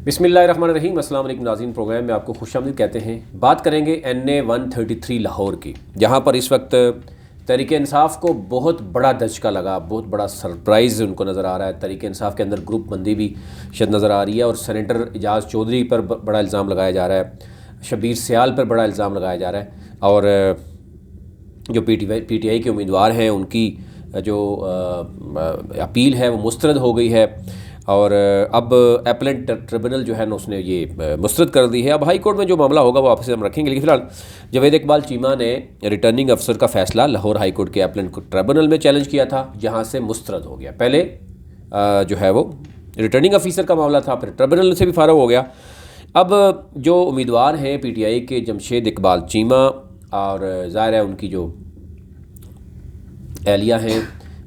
बिस्मिल्लाहिर्रहमानिर्रहीम। अस्सलाम वालेकुम नाज़रीन, प्रोग्राम में आपको खुशामदीद कहते हैं। बात करेंगे NA 133 लाहौर की, जहाँ पर इस वक्त तहरीक इंसाफ को बहुत बड़ा धचका लगा, बहुत बड़ा सरप्राइज़ उनको नज़र आ रहा है। तहरीक इंसाफ के अंदर ग्रुप बंदी भी शायद नज़र आ रही है और सेनेटर एजाज़ चौधरी पर बड़ा इल्ज़ाम लगाया जा रहा है, शब्बीर सियाल पर बड़ा इल्ज़ाम लगाया जा रहा है और जो PTI के उम्मीदवार हैं उनकी जो अपील है वो मुस्तरद हो गई है और अब अपीलेट ट्रिब्यूनल जो है ना उसने ये मुस्तरद कर दी है। अब हाई कोर्ट में जो मामला होगा वो आपस हम रखेंगे, लेकिन फ़िलहाल जावेद इकबाल चीमा ने रिटर्निंग अफसर का फ़ैसला लाहौर हाई कोर्ट के अपीलेट ट्रिब्यूनल में चैलेंज किया था, जहाँ से मुस्तरद हो गया। पहले जो है वो रिटर्निंग अफसर का मामला था, फिर ट्रिब्यूनल से भी फ़ारग हो गया। अब जो उम्मीदवार हैं PTI के जमशेद इकबाल चीमा और ज़ाहिर है उनकी जो एहलिया हैं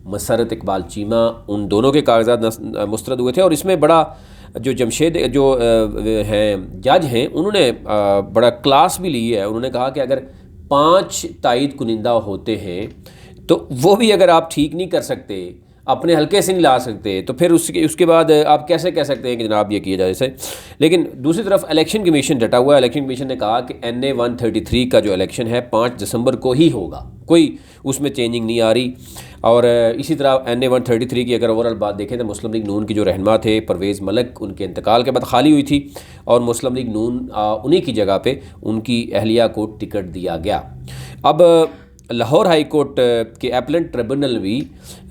मसरत इकबाल चीमा, उन दोनों के कागजात मुस्तरद हुए थे। और इसमें बड़ा जो जमशेद जो हैं जज हैं उन्होंने बड़ा क्लास भी ली है। उन्होंने कहा कि अगर 5 तायद कुनिंदा होते हैं तो वो भी अगर आप ठीक नहीं कर सकते, अपने हल्के से नहीं ला सकते, तो फिर उसके बाद आप कैसे कह सकते हैं कि जनाब ये किया जाए इसे। लेकिन दूसरी तरफ इलेक्शन कमीशन डटा हुआ है। इलेक्शन कमीशन ने कहा कि NA 133 का जो इलेक्शन है 5 दिसंबर को ही होगा, कोई उसमें चेंजिंग नहीं आ रही। और इसी तरह NA 133 की अगर ओवरऑल बात देखें तो मुस्लिम लीग नून की जो रहनुमा थे परवेज़ मलिक, उनके इंतकाल के बाद खाली हुई थी और मुस्लिम लीग नून उन्हीं की जगह पे उनकी अहलिया को टिकट दिया गया। अब लाहौर हाई कोर्ट के अपीलेट ट्रिब्यूनल भी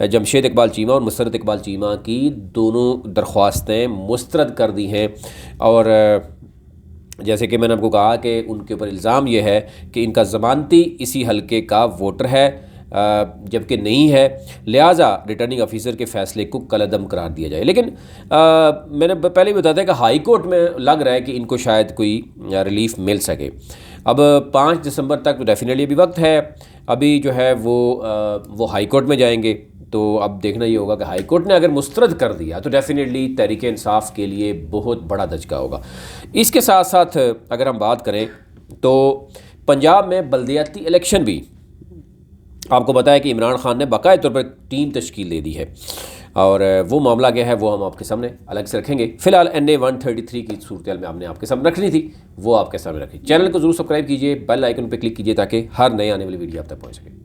जमशेद इकबाल चीमा और मसरत इकबाल चीमा की दोनों दरख्वास्तें मुस्तरद कर दी हैं। और जैसे कि मैंने आपको कहा कि उनके ऊपर इल्ज़ाम ये है कि इनका ज़मानती इसी हलके का वोटर है, जबकि नहीं है, लिहाजा रिटर्निंग अफीसर के फ़ैसले को कलअदम करार दिया जाए। लेकिन मैंने पहले ही बताया था कि हाई कोर्ट में लग रहा है कि इनको शायद कोई रिलीफ मिल सके। अब 5 दिसंबर तक तो डेफिनेटली अभी वक्त है, अभी जो है वो हाई कोर्ट में जाएंगे। तो अब देखना ये होगा कि हाई कोर्ट ने अगर मुस्तरद कर दिया तो डेफिनेटली तहरीक इंसाफ के लिए बहुत बड़ा धचका होगा। इसके साथ साथ अगर हम बात करें तो पंजाब में बल्दियाती इलेक्शन भी आपको बताया कि इमरान खान ने बाकायदा तौर पर टीम तश्कील दे दी है और वो मामला क्या है वो हम आपके सामने अलग से रखेंगे। फिलहाल NA 133 की सूरत में हमने आपके सामने रखनी थी, वो आपके सामने रखी। चैनल को जरूर सब्सक्राइब कीजिए, बेल आइकन पर क्लिक कीजिए ताकि हर नए आने वाली वीडियो आप तक पहुँच सके।